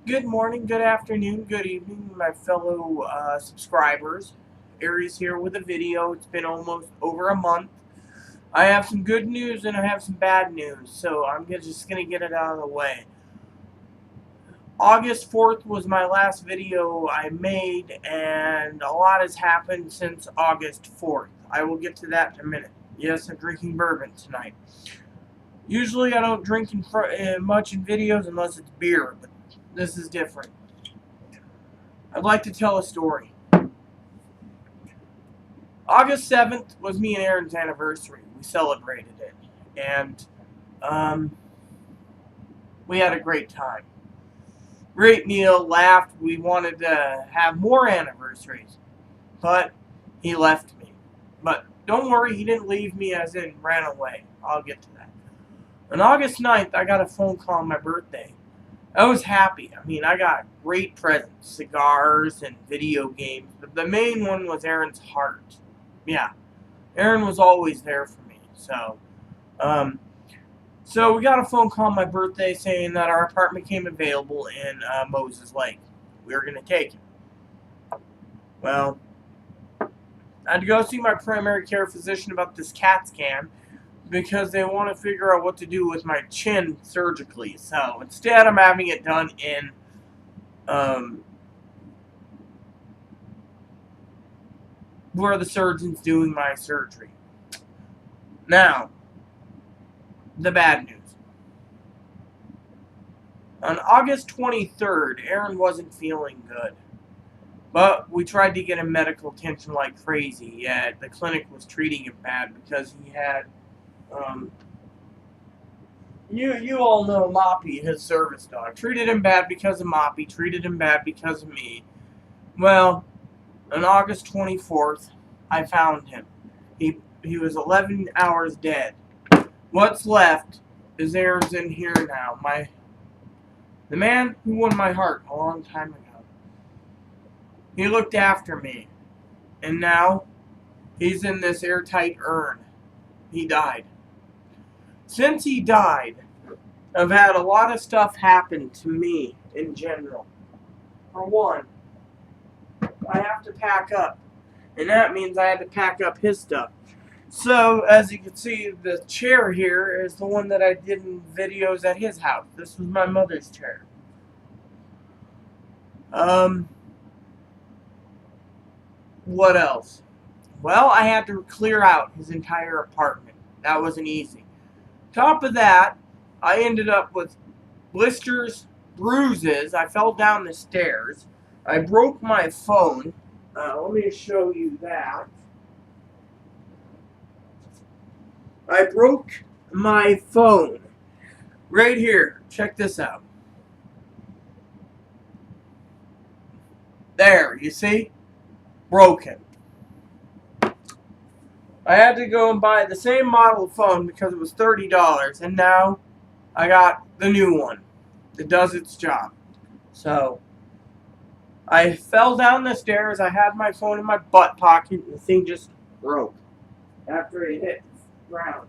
Good morning, good afternoon, good evening, my fellow subscribers. Aries here with a video. It's been almost over a month. I have some good news and I have some bad news, so just going to get it out of the way. August 4th was my last video I made, and a lot has happened since August 4th. I will get to that in a minute. Yes, I'm drinking bourbon tonight. Usually I don't drink much in videos unless it's beer, but this is different. I'd like to tell a story. August 7th was me and Aaron's anniversary. We celebrated it. And um, we had a great time. Great meal, laughed. We wanted to have more anniversaries. But he left me. But don't worry, he didn't leave me as in ran away. I'll get to that. On August 9th, I got a phone call on my birthday. I was happy. I mean, I got great presents, cigars and video games. But the main one was Aaron's heart. Yeah, Aaron was always there for me. Um, so we got a phone call on my birthday saying that our apartment came available in Moses Lake. We were going to take it. Well, I had to go see my primary care physician about this CAT scan because they want to figure out what to do with my chin surgically. So instead, I'm having it done in where the surgeon's doing my surgery. Now, the bad news. On August 23rd, Aaron wasn't feeling good. But we tried to get him medical attention like crazy. Yeah, the clinic was treating him bad because he had, you all know Moppy, his service dog. Treated him bad because of Moppy. Treated him bad because of me. Well, on August 24th, I found him. He was 11 hours dead. What's left is Aaron's in here now. The man who won my heart a long time ago. He looked after me. And now he's in this airtight urn. He died. Since he died, I've had a lot of stuff happen to me in general. For one, I have to pack up. And that means I had to pack up his stuff. So, as you can see, the chair here is the one that I did in videos at his house. This was my mother's chair. What else? Well, I had to clear out his entire apartment. That wasn't easy. Top of that, I ended up with blisters, bruises. I fell down the stairs. I broke my phone. Let me show you that. I broke my phone right here. Check this out. There, you see? Broken. I had to go and buy the same model phone because it was $30, and now I got the new one. It does its job. So, I fell down the stairs. I had my phone in my butt pocket, and the thing just broke after it hit the ground.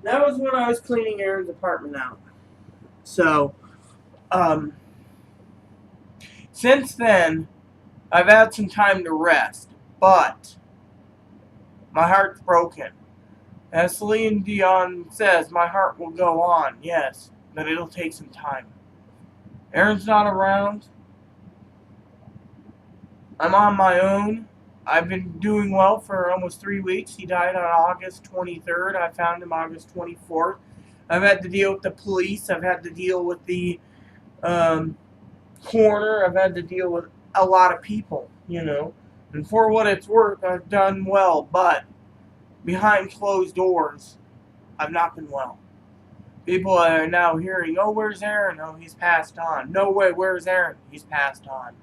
That was when I was cleaning Aaron's apartment out. So, since then, I've had some time to rest, but my heart's broken. As Celine Dion says, my heart will go on, yes, but it'll take some time. Aaron's not around. I'm on my own. I've been doing well for almost 3 weeks. He died on August 23rd. I found him August 24th. I've had to deal with the police. I've had to deal with the coroner. I've had to deal with a lot of people, you know. And for what it's worth, I've done well. But behind closed doors, I've not been well. People are now hearing, oh, where's Aaron? Oh, he's passed on. No way, where's Aaron? He's passed on.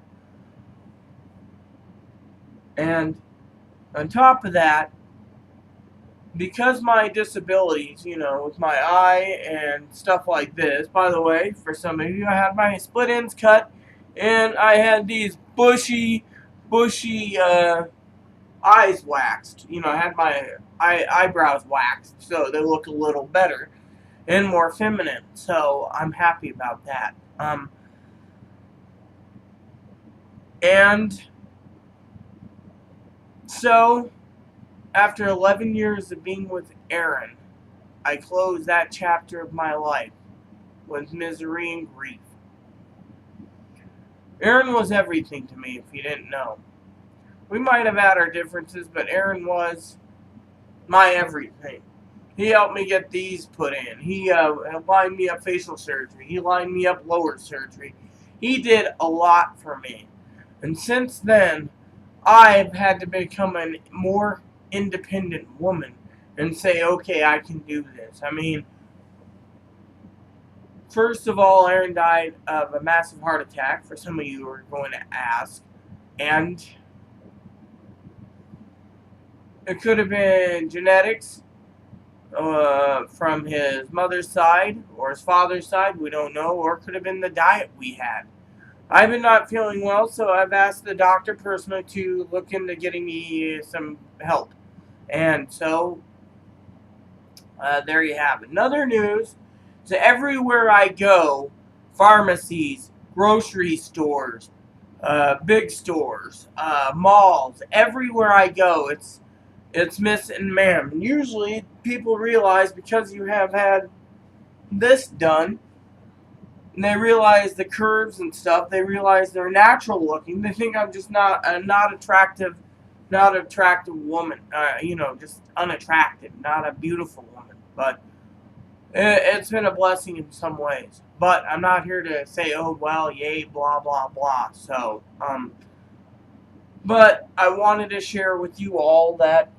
And on top of that, because my disabilities, you know, with my eye and stuff like this, by the way, for some of you, I had my split ends cut, and I had these bushy eyes waxed. You know, I had my eyebrows waxed, so they look a little better and more feminine. So I'm happy about that. And so, after 11 years of being with Erin, I closed that chapter of my life with misery and grief. Erin was everything to me, if you didn't know. We might have had our differences, but Erin was my everything. He helped me get these put in. He lined me up facial surgery. He lined me up lower surgery. He did a lot for me. And since then, I've had to become a more independent woman and say, okay, I can do this. I mean, first of all, Erin died of a massive heart attack, for some of you who are going to ask. And it could have been genetics from his mother's side or his father's side, we don't know, or it could have been the diet we had. I've been not feeling well, so I've asked the doctor personally to look into getting me some help. And so, there you have it. Another news, so everywhere I go, pharmacies, grocery stores, big stores, malls, everywhere I go, it's Miss and Ma'am. And usually people realize because you have had this done, and they realize the curves and stuff, they realize they're natural looking. They think I'm just not attractive woman. Just unattractive, not a beautiful woman. But it's been a blessing in some ways. But I'm not here to say, oh, well, yay, blah, blah, blah. So, but I wanted to share with you all that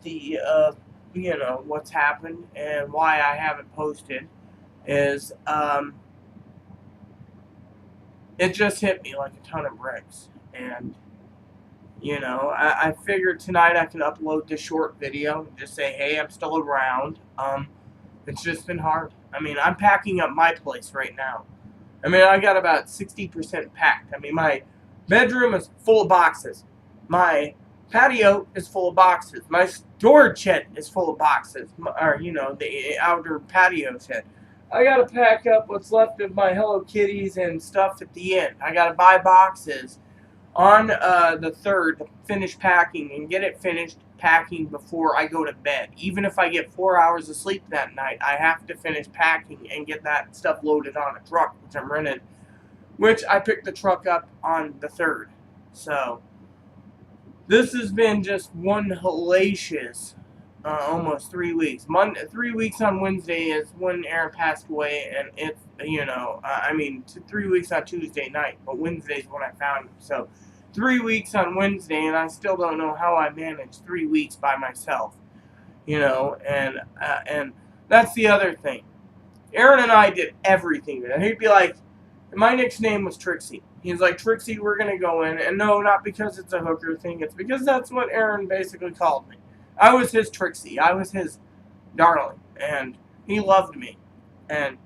what's happened and why I haven't posted is, it just hit me like a ton of bricks. And, I figured tonight I can upload this short video and just say, hey, I'm still around. It's just been hard. I mean, I'm packing up my place right now. I mean, I got about 60% packed. I mean, my bedroom is full of boxes. My patio is full of boxes. My storage shed is full of boxes. The outdoor patio shed. I gotta pack up what's left of my Hello Kitties and stuff at the end. I gotta buy boxes on the 3rd to finish packing and get it finished packing before I go to bed. Even if I get 4 hours of sleep that night, I have to finish packing and get that stuff loaded on a truck, which I'm rented, which I picked the truck up on the 3rd. So, this has been just one hellacious almost 3 weeks. 3 weeks on Wednesday is when Erin passed away, and it's 3 weeks on Tuesday night, but Wednesday's when I found him. So 3 weeks on Wednesday, and I still don't know how I managed 3 weeks by myself. And that's the other thing. Erin and I did everything. And he'd be like, my nickname was Trixie. He's like, Trixie, we're gonna go in, and no, not because it's a hooker thing. It's because that's what Erin basically called me. I was his Trixie. I was his darling. And he loved me. And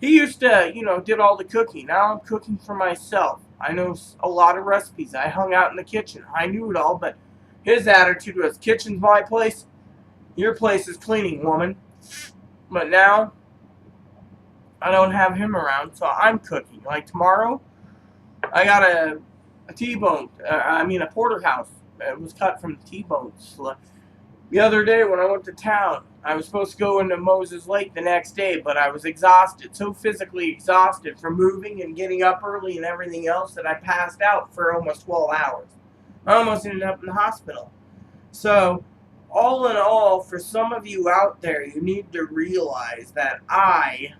he used to, did all the cooking. Now I'm cooking for myself. I know a lot of recipes. I hung out in the kitchen. I knew it all, but his attitude was, kitchen's my place. Your place is cleaning, woman. But now, I don't have him around, so I'm cooking. Like tomorrow, I got a T-bone, a porterhouse. It was cut from the T-bone. The other day when I went to town, I was supposed to go into Moses Lake the next day, but I was exhausted, so physically exhausted from moving and getting up early and everything else that I passed out for almost 12 hours. I almost ended up in the hospital. So, all in all, for some of you out there, you need to realize that I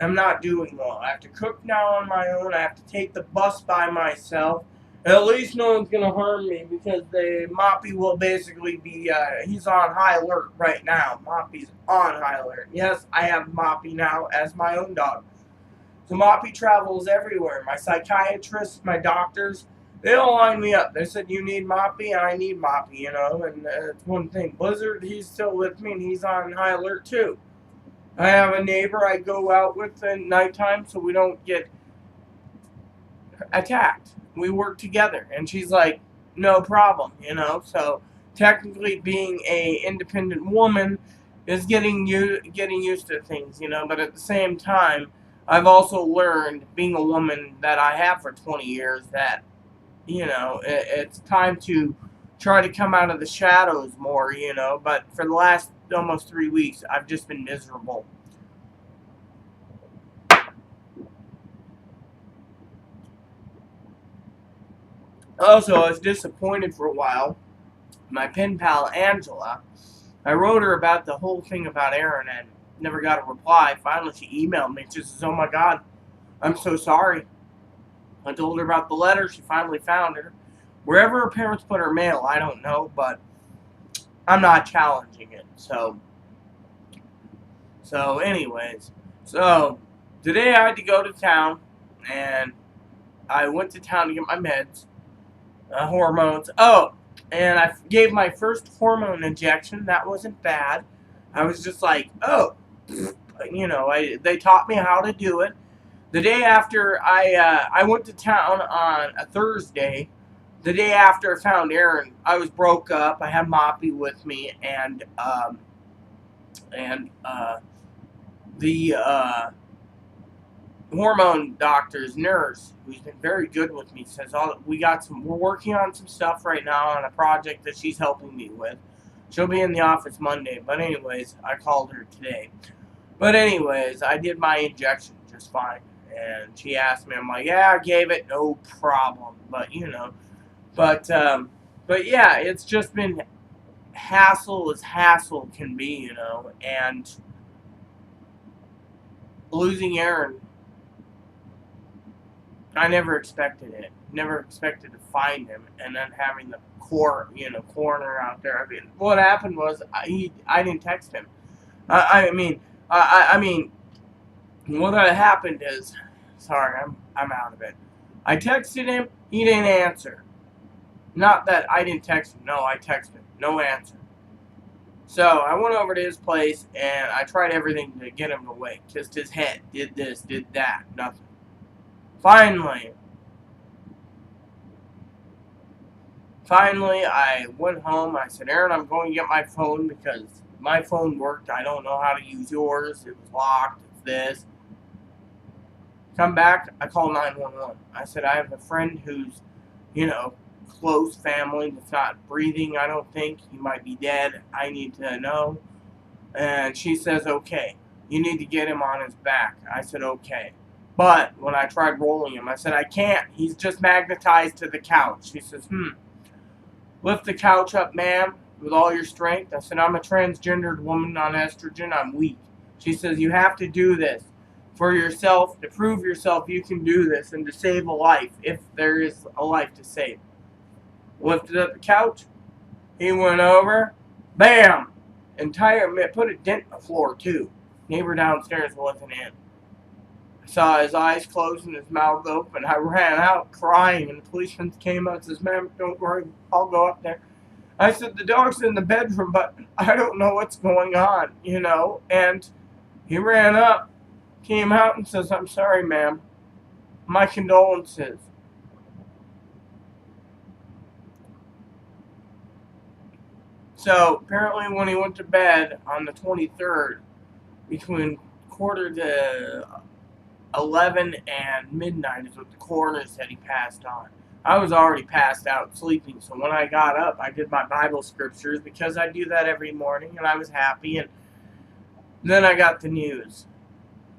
am not doing well. I have to cook now on my own. I have to take the bus by myself. At least no one's going to harm me because Moppy will basically be, he's on high alert right now. Moppy's on high alert. Yes, I have Moppy now as my own dog. So Moppy travels everywhere. My psychiatrists, my doctors, they all line me up. They said, you need Moppy, and I need Moppy, and it's one thing. Blizzard, he's still with me, and he's on high alert too. I have a neighbor I go out with at nighttime so we don't get attacked. We work together, and she's like, no problem, So technically, being a independent woman is getting used to things, But at the same time, I've also learned, being a woman that I have for 20 years, that, it's time to try to come out of the shadows more, but for the last almost 3 weeks, I've just been miserable. Also, I was disappointed for a while. My pen pal, Angela, I wrote her about the whole thing about Aaron and never got a reply. Finally, she emailed me. She says, "Oh my God, I'm so sorry." I told her about the letter. She finally found it. Wherever her parents put her mail, I don't know, but I'm not challenging it. Anyways, so today I had to go to town, and I went to town to get my meds, hormones. Oh, and I gave my first hormone injection. That wasn't bad. I was just like, oh, they taught me how to do it. The day after I went to town on a Thursday. The day after I found Aaron, I was broke up. I had Moppy with me, and the hormone doctor's nurse, who's been very good with me, says, "Oh, we're working on some stuff right now on a project that she's helping me with. She'll be in the office Monday." But anyways, I called her today. But anyways, I did my injection just fine. And she asked me, I'm like, "Yeah, I gave it, no problem." But yeah, it's just been hassle as hassle can be, and losing Aaron, I never expected it. Never expected to find him, and then having the coroner out there. I mean, what happened was I didn't text him. I mean, what happened is, sorry, I'm out of it. I texted him, he didn't answer. Not that I didn't text him. No, I texted him, no answer. So I went over to his place and I tried everything to get him to wake. Kissed his head, did this, did that, nothing. Finally, I went home. I said, "Aaron, I'm going to get my phone because my phone worked. I don't know how to use yours. It was locked. It's this." Come back, I call 911. I said, "I have a friend who's, close family that's not breathing, I don't think. He might be dead. I need to know." And she says, "Okay, you need to get him on his back." I said, "Okay." But when I tried rolling him, I said, "I can't. He's just magnetized to the couch." She says, "Lift the couch up, ma'am, with all your strength." I said, "I'm a transgendered woman on estrogen. I'm weak." She says, "You have to do this for yourself, to prove yourself you can do this, and to save a life, if there is a life to save." Lifted up the couch. He went over. Bam! Put a dent in the floor, too. Neighbor downstairs wasn't in. I saw his eyes closed and his mouth open. I ran out crying, and the policeman came up and says, "Ma'am, don't worry, I'll go up there." I said, "The dog's in the bedroom, but I don't know what's going on, And he ran up, came out, and says, "I'm sorry, ma'am. My condolences." So apparently when he went to bed on the 23rd, between quarter to 11 and midnight is what the coroner said he passed on. I was already passed out sleeping, so when I got up, I did my Bible scriptures because I do that every morning, and I was happy. And then I got the news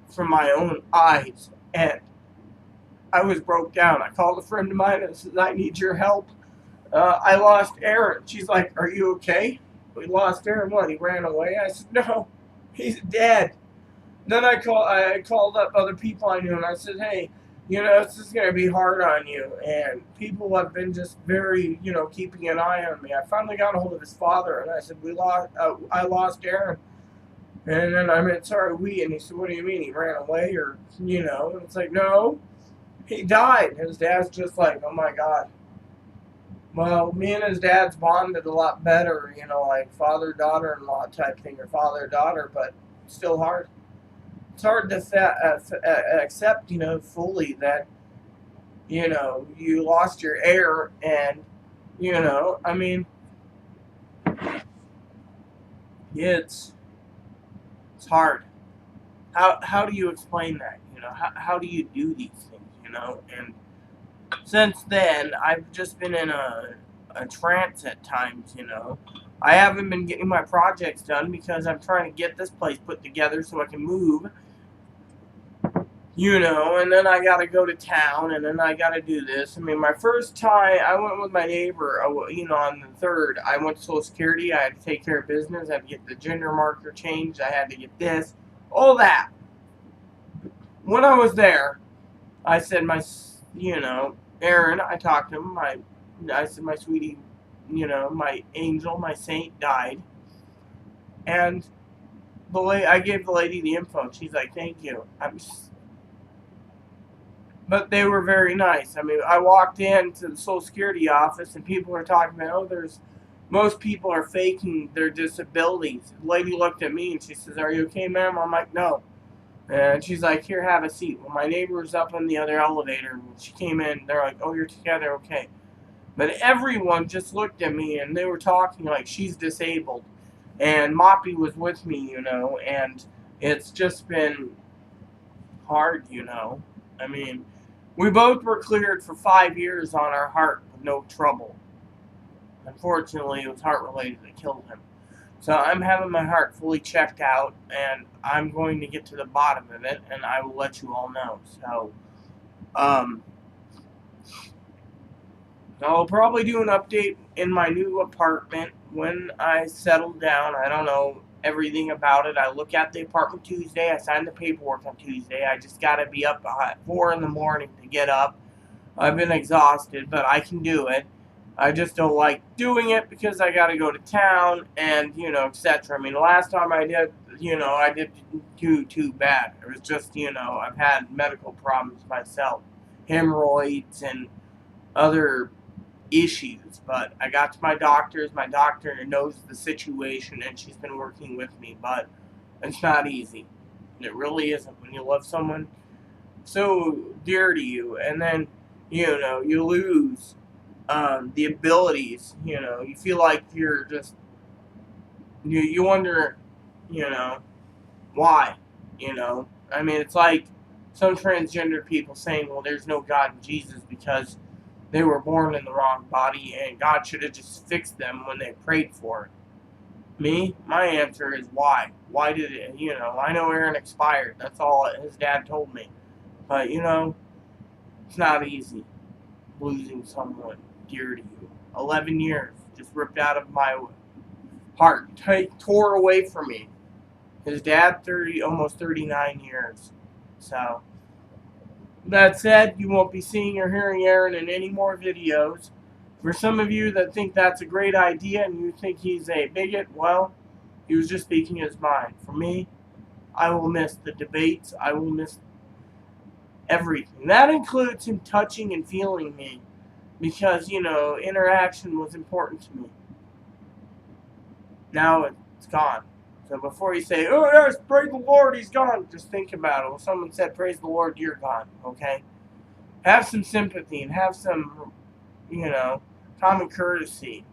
from my own eyes, and I was broke down. I called a friend of mine and said, "I need your help. I lost Aaron." She's like, "Are you okay?" "We lost Aaron. What? He ran away?" I said, "No, he's dead." Then I called up other people I knew, and I said, "Hey, this is going to be hard on you." And people have been just very, keeping an eye on me. I finally got a hold of his father, and I said, I lost Aaron." And then I meant, "Sorry, we." And he said, "What do you mean? He ran away?" Or, and it's like, "No, he died." His dad's just like, "Oh my God." Well, me and his dad's bonded a lot better, like father-daughter-in-law type thing, or father-daughter, but still hard. It's hard to accept, fully that, you lost your heir, and, I mean, it's hard. How do you explain that, how do you do these things, And since then, I've just been in a trance at times, I haven't been getting my projects done because I'm trying to get this place put together so I can move, and then I gotta go to town, and then I gotta do this. I mean, my first time, I went with my neighbor, on the 3rd, I went to Social Security, I had to take care of business, I had to get the gender marker changed, I had to get this, all that. When I was there, I said, Aaron, I talked to him, I said, my sweetie, my angel, my saint died, and I gave the lady the info, and she's like, thank you. But they were very nice. I mean, I walked into the Social Security office and people were talking about, most people are faking their disabilities. The lady looked at me and she says, are you okay, ma'am? I'm like, no. And she's like, here, have a seat. Well, my neighbor was up in the other elevator. When she came in, they're like, oh, you're together, okay. But everyone just looked at me and they were talking like she's disabled. And Moppy was with me, and it's just been hard, I mean, we both were cleared for 5 years on our heart with no trouble. Unfortunately, it was heart-related that killed him. So I'm having my heart fully checked out, and I'm going to get to the bottom of it, and I will let you all know. So, I'll probably do an update in my new apartment when I settle down. I don't know everything about it. I look at the apartment Tuesday. I sign the paperwork on Tuesday. I just got to be up at 4 in the morning to get up. I've been exhausted, but I can do it. I just don't like doing it because I got to go to town and, etc. I mean, the last time I did, I didn't too bad. It was just, I've had medical problems myself, hemorrhoids and other issues, but I got to my doctor's. My doctor knows the situation and she's been working with me, but it's not easy. It really isn't when you love someone so dear to you and then you lose the abilities. You feel like you're just you wonder why. I mean, it's like some transgender people saying, well, there's no God in Jesus because they were born in the wrong body and God should have just fixed them when they prayed for it. Me, my answer is why. Why did it, I know Aaron expired. That's all his dad told me. But, it's not easy losing someone dear to you. 11 years just ripped out of my heart, tore away from me. His dad, almost 39 years. So, that said, you won't be seeing or hearing Aaron in any more videos. For some of you that think that's a great idea and you think he's a bigot, well, he was just speaking his mind. For me, I will miss the debates. I will miss everything. That includes him touching and feeling me because, interaction was important to me. Now it's gone. So before you say, oh yes, praise the Lord, he's gone, just think about it. When someone said, praise the Lord, you're gone, okay? Have some sympathy and have some, common courtesy.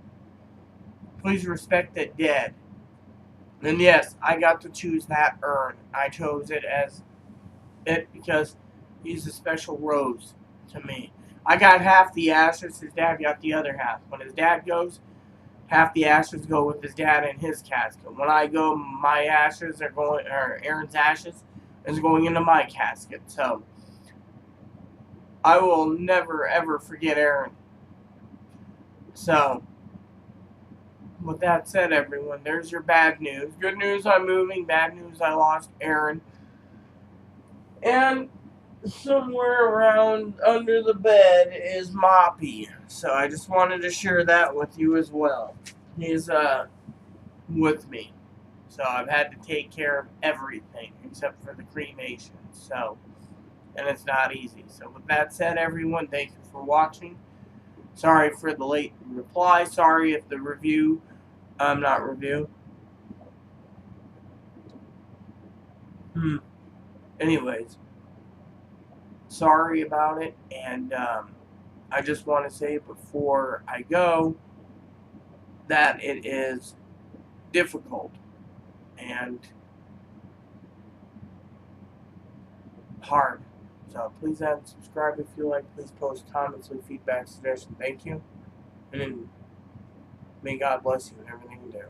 Please respect the dead. And yes, I got to choose that urn. I chose it as it because he's a special rose to me. I got half the ashes, his dad got the other half. When his dad goes, half the ashes go with his dad in his casket. When I go, my ashes are going, or Aaron's ashes is going into my casket. So, I will never ever forget Aaron. So, with that said, everyone, there's your bad news. Good news, I'm moving. Bad news, I lost Aaron. And somewhere around under the bed is Moppy. So I just wanted to share that with you as well. He's with me. So I've had to take care of everything except for the cremation. So, and it's not easy. So with that said, everyone, thank you for watching. Sorry for the late reply. Sorry if the review, not review. Anyways, sorry about it, and I just want to say before I go that it is difficult, and hard. So please add and subscribe if you like. Please post comments, leave feedback, suggestions. Thank you. And then may God bless you in everything you do.